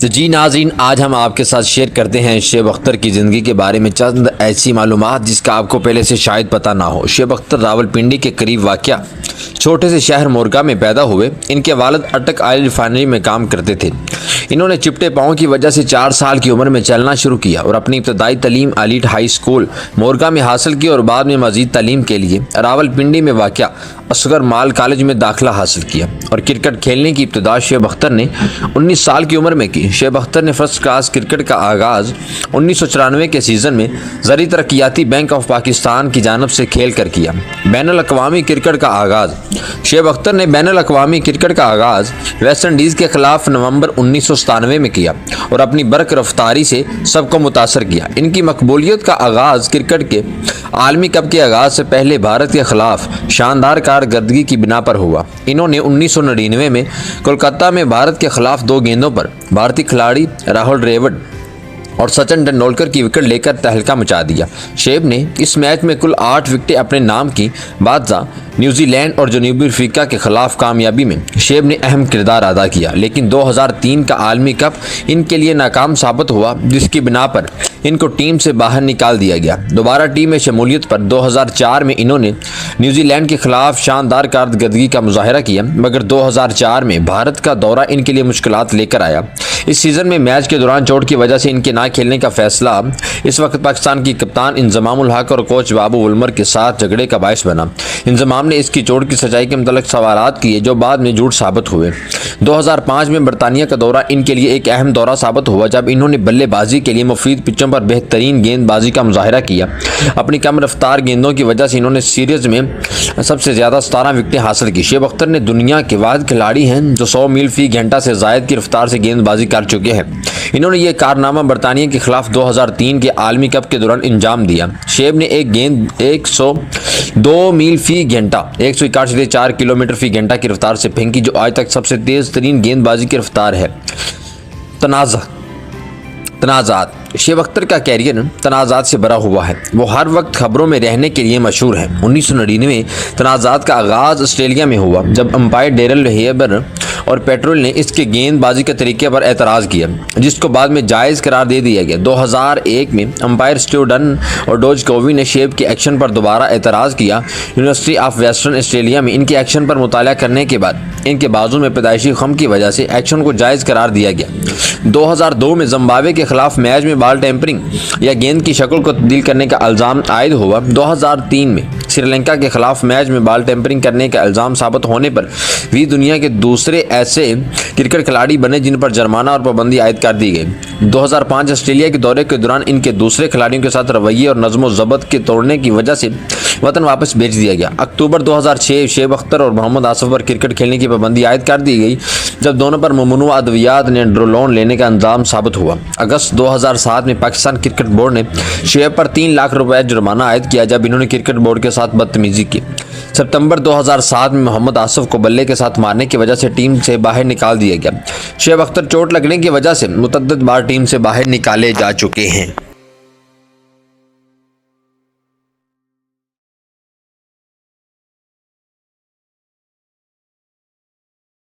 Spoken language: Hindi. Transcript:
तो जी नाज़रीन, आज हम आपके साथ शेयर करते हैं शेब अख्तर की ज़िंदगी के बारे में चंद ऐसी मालूमात जिसका आपको पहले से शायद पता ना हो। शेब अख्तर रावलपिंडी के करीब वाक़या छोटे से शहर मोरगा में पैदा हुए। इनके वालिद अटक ऑयल रिफाइनरी में काम करते थे। इन्होंने चिपटे पाँव की वजह से 4 साल की उम्र में चलना शुरू किया और अपनी इब्तदाई तालीम एलीट हाई स्कूल मोरगा में हासिल की और बाद में मज़ीद तालीम के लिए रावलपिंडी में वाक़या असगर माल कॉलेज में दाखिला हासिल किया और क्रिकेट खेलने की इब्तिदा शेब अख्तर ने 19 साल की उम्र में की। शेब अख्तर ने फर्स्ट क्लास क्रिकेट का आगाज़ 1994 के सीज़न में ज़री तरक्याती बैंक ऑफ पाकिस्तान की जानब से खेल कर किया। बैनुल अक़वामी क्रिकेट का आगाज़ शेब अख्तर ने बैनुल अक़वामी क्रिकेट का आगाज़ वेस्ट इंडीज़ के ख़िलाफ़ नवंबर 1997 में किया और अपनी बरक रफ्तारी से सबको मुतासर किया। इनकी मकबूलियत का आगाज़ क्रिकेट के आलमी कप के आगाज़ से पहले भारत के ख़िलाफ़ शानदार कारकर्दगी की बिना पर हुआ। इन्होंने 1999 में कोलकाता में भारत के ख़िलाफ़ 2 गेंदों पर भारतीय खिलाड़ी राहुल द्रविड़ और सचिन तेंदुलकर की विकेट लेकर तहलका मचा दिया। शेब ने इस मैच में कुल 8 विकेटें अपने नाम की। बादशाह न्यूजीलैंड और जनूबी अफ्रीका के खिलाफ कामयाबी में शेब ने अहम किरदार अदा किया, लेकिन 2003 का आलमी कप इनके लिए नाकाम साबित हुआ, जिसकी बिना पर इनको टीम से बाहर निकाल दिया गया। दोबारा टीम में शमूलियत पर 2004 में इन्होंने न्यूजीलैंड के खिलाफ शानदार कारकर्दगी का मुजाहरा किया, मगर 2004 में भारत का दौरा इनके लिए मुश्किलात लेकर आया। इस सीज़न में मैच के दौरान चोट की वजह से इनके ना खेलने का फैसला इस वक्त पाकिस्तान की कप्तान इंजमाम उल हक और कोच बाबू वुलमर के साथ झगड़े का बायस बना। इंजमाम ने इसकी चोट की सच्चाई के मुतालिक सवालात किए, जो बाद में झूठ साबित हुए। 2005 में बरतानिया का दौरा इनके लिए एक अहम दौरा साबित हुआ, जब इन्होंने बल्लेबाजी के लिए मुफीद पिचों पर बेहतरीन गेंदबाजी का मुजाहरा किया। अपनी कम रफ्तार गेंदों की वजह से इन्होंने सीरीज में सबसे ज़्यादा 17 विकेटें हासिल की। शेब अख्तर ने दुनिया के वाहिद खिलाड़ी हैं जो 100 मील फी घंटा से ज़ायद की रफ्तार से गेंदबाजी कर चुके हैं। इन्होंने ये कारनामा बरतानिया के खिलाफ 2003 के आलमी कप के दौरान अंजाम दिया। शेब ने एक गेंद 102 मील फी घंटा 161.4 किलोमीटर फी घंटा की रफ्तार से फेंकी, जो आज तक सबसे तेज़ तरीन गेंदबाजी की रफ्तार है। तनाज़ात शेब अख्तर का कैरियर तनाज़ात से भरा हुआ है। वो हर वक्त खबरों में रहने के लिए मशहूर है। 1999 तनाज़ात का आगाज़ ऑस्ट्रेलिया में हुआ, जब अंपायर डेरल हेबर और पेट्रोल ने इसके गेंदबाजी के तरीके पर एतराज़ किया, जिसको बाद में जायज़ करार दे दिया गया। 2001 में अंपायर स्टीव डन और डोज कोवी ने शेब के एक्शन पर दोबारा एतराज़ किया। यूनिवर्सिटी ऑफ वेस्टर्न ऑस्ट्रेलिया में इनके एक्शन पर मुताला करने के बाद इनके बाजू में पैदाइशी खम की वजह से एक्शन को जायज़ करार दिया गया। 2002 में जिम्बाब्वे के खिलाफ मैच में बॉल टेम्परिंग या गेंद की शक्ल को तब्दील करने का इल्ज़ाम आयद हुआ। 2003 में श्रीलंका के खिलाफ मैच में बॉल टेम्परिंग करने का इल्ज़ाम साबित होने पर भी दुनिया के दूसरे ऐसे क्रिकेट खिलाड़ी बने जिन पर जुर्माना और पाबंदी आयद कर दी गई। 2005 ऑस्ट्रेलिया के दौरे के दौरान इनके दूसरे खिलाड़ियों के साथ रवैये और नज़्म ज़ब्त के तोड़ने की वजह से वतन वापस भेज दिया गया। अक्टूबर 2006 शेब अख्तर और मोहम्मद आसिफ पर क्रिकेट खेलने की पाबंदी आयद कर दी गई, जब दोनों पर ममनुआ अद्वियात ने ड्रोलोन लेने का इल्ज़ाम साबित हुआ। अगस्त 2007 में पाकिस्तान क्रिकेट बोर्ड ने शेब पर 3 लाख रुपए जुर्माना आयद किया, जब इन्होंने क्रिकेट बोर्ड के साथ बदतमीजी की। सितंबर 2007 में मोहम्मद आसिफ को बल्ले के साथ मारने की वजह से टीम से बाहर निकाल दिया गया। शेब अख्तर चोट लगने की वजह से मुतअद्दिद बार टीम से बाहर निकाले जा चुके हैं।